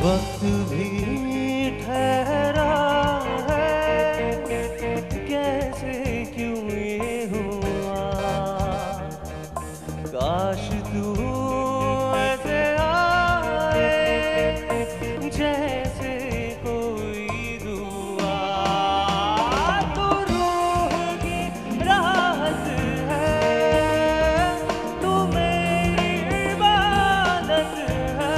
वक्त भी ठहरा है, कैसे क्यों ये हुआ, काश तू ऐसे आए जैसे कोई दुआ। तू रूह की राहत है, तू मेरी इबादत है।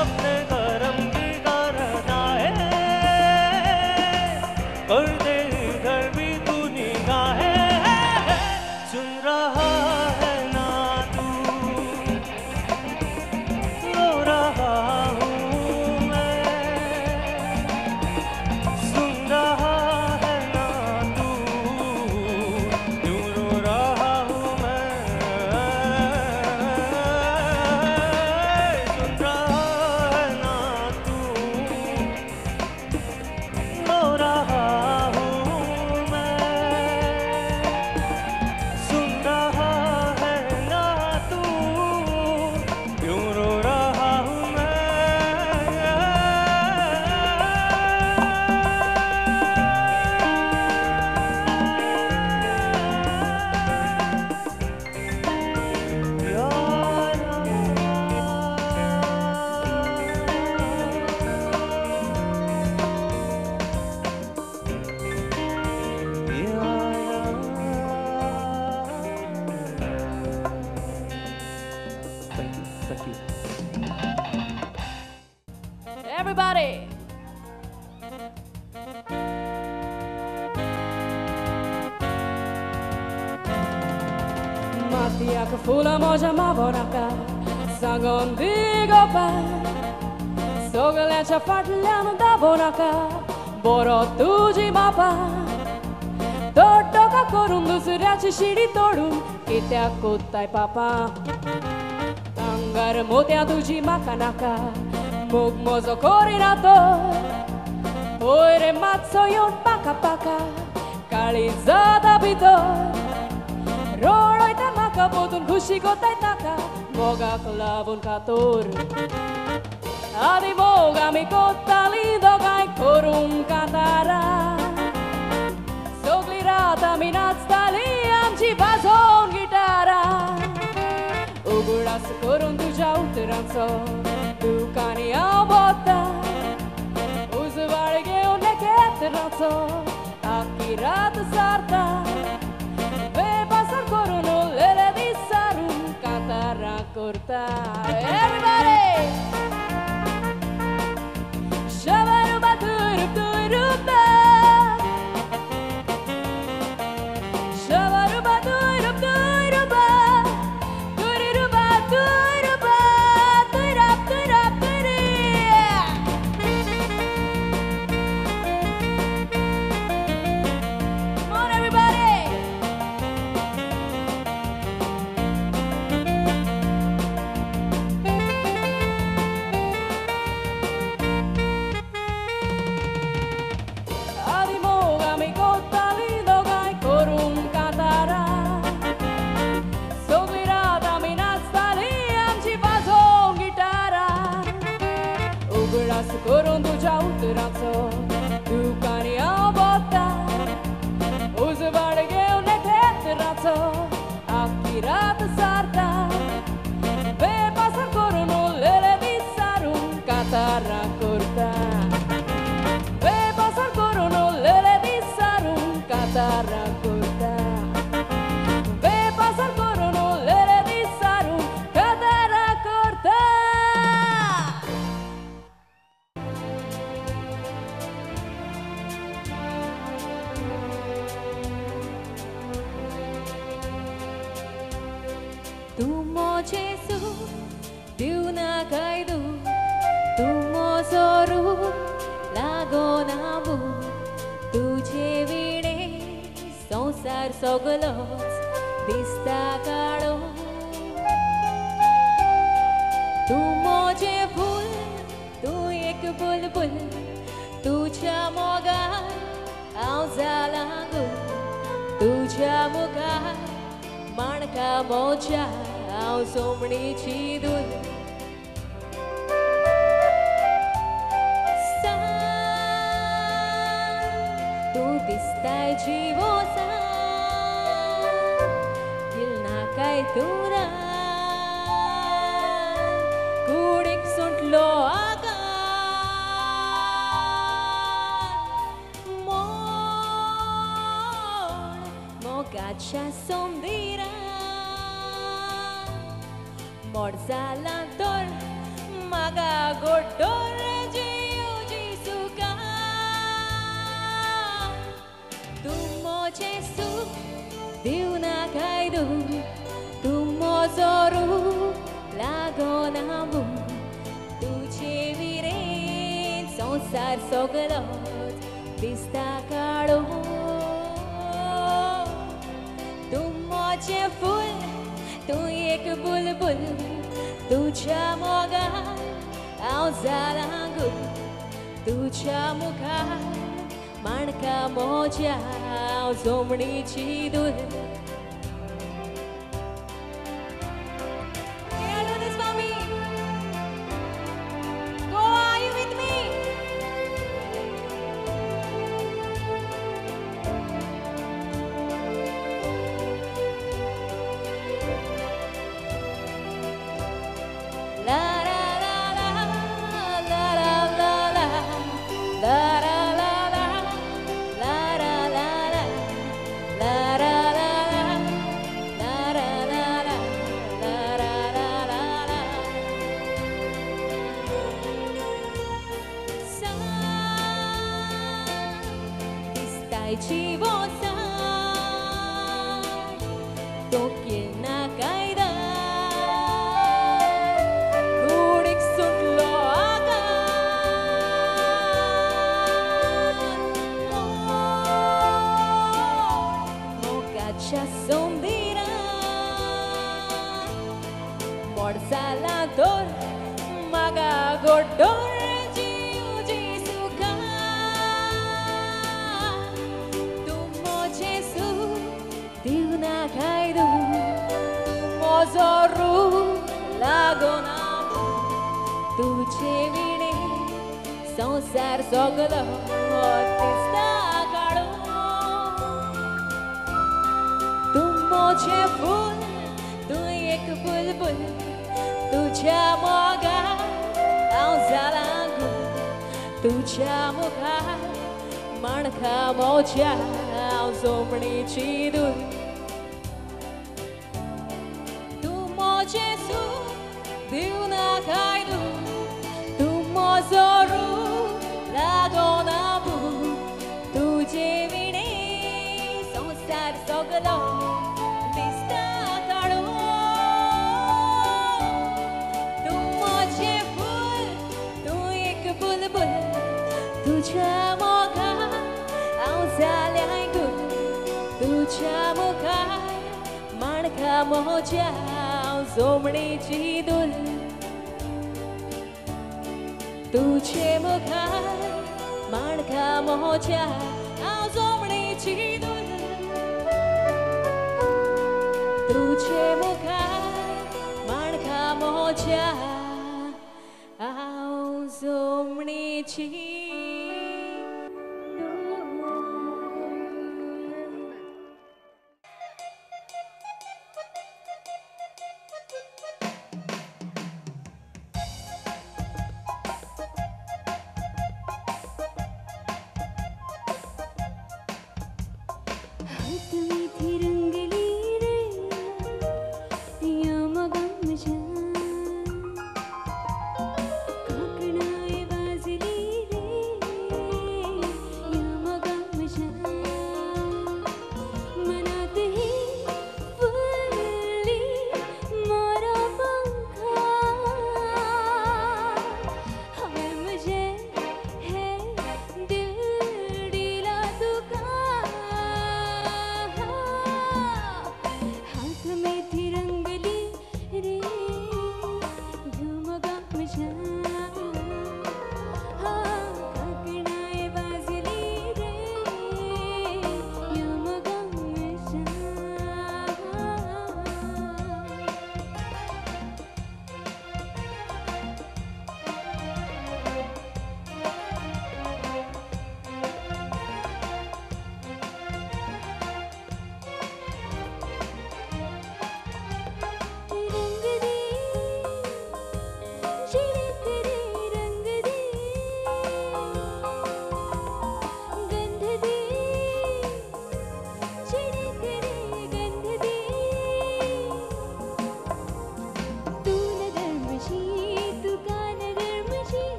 अपने करम की करना है, कर दे इधर भी तू निगाहें। सुन रहा है ना तू, रो रहा हूँ मैं। सुन रहा है ना तू, क्यों रो रहा हूँ मैं। सुन रहा है ना तू, रो रहा हूँ मैं। सुन रहा है ना तू, क्यों रो रहा हूँ मैं। Thank you. Everybody. Mattia che fu la moja ma bonaka, sangon digo pa. Sogalancha fartliano da bonaka, boro tuji mapa. Totoka korun dusऱ्याची शिडी तोडून कित्या कोत्ताय पापा. अंगार मोत्या तुझी माका नाका, मोग मोजो कोरिना तो. होय रे मातसो येवन पाका पाका, काळी जाता भितर. रोडयता म्हाका पोतून खुशी कोताय ताका, मोगाक लागून कातोर. आदी मोग आमी कोत्ताली दोगांय करून कांतारा. सगळी रात आमी नाचताली आमची वाजोवन गिटारा. उगडास करून तुझ्या उतरांचो दुकानी हांव भोंवता. उजवाड घेवन घेत रावचो, आख्खी रात सारता. बेपासर करून उरलेले दीस सारून कांतारां करता. Everybody! Shabaruba turup turupa. Shabaruba turup turupa. Turuba turupa. Turap turap turi. Come on everybody. Adi moog आमी कोत्ताली दोगांय करून कांतारा. सगळी रात आमी नाचताली आमची वाजोवन गिटारा. उगडास करून तुझ्या उतरांचो दुकानी हांव भोंवता. उजवाड घेवन घेत रावचो, आख्खी रात सारता. बेपासर करून उरलेले दीस सारून कांतारां करता. बेपासर करून उरलेले दीस सारून कांतारां करता. बेपासर करून उरलेले दीस सारून कांतारां करता. Tu mo Gesù, Dio na kaidu, tu mo soru, lago namu, तुझे विणे संसार सगळोच दिसता काळो. तू मोजे फूल, तू एक बुलबुल, तुझ्या मोगार हांव जाला गुल. तुझ्या मुखार माणका मोज्या हांव सोमणीची दूल तूं दिसताय जिवो गिलना काय तुरा कुडीक सुटलो mogacha sombira morzala dor maga godor jiu jisuka tu moje su diuna kaidu tu mozoru lagonamu tu chevire sonsar soglot dista kado तुझे फूल तू एक बुलबुल तुझ्या मोगात हांव जालां गुल तुझ्या मुखार माणका मोज्या हांव जोमणीची दूल संसार सगळो दिसता काढो तू मोजे फूल तू एक बुलबुल तुझ्या मोगात हांव जालां गुल तुझ्या मुखार माणका मोज्या हांव जोमणीची दूल तू मोजे सूख दिवना खायदू तू मोजो लाgonamu तुझे विणे संसार सगळो दिसता काढो तू मोजे फूल तू एक बुलबुल तुझ्या मोगात हांव जाल्यां गुल तुझ्या मुखार माणका मोज्या हांव जोमणीची दूल तुझे मुखार माणका मोज्या हांव जोमणीची दूल तुझे मुखार माणका मोज्या हांव जोमणीची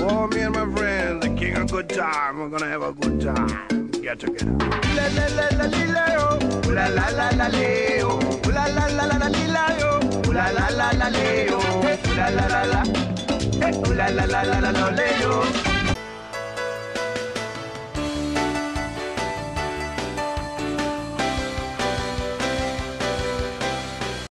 Oh, me and my friends, the king of good time. We're gonna have a good time. Get together. La la la la la yo. La la la la yo. La la la la la yo. La la la la yo. La la la la. La la la la la yo.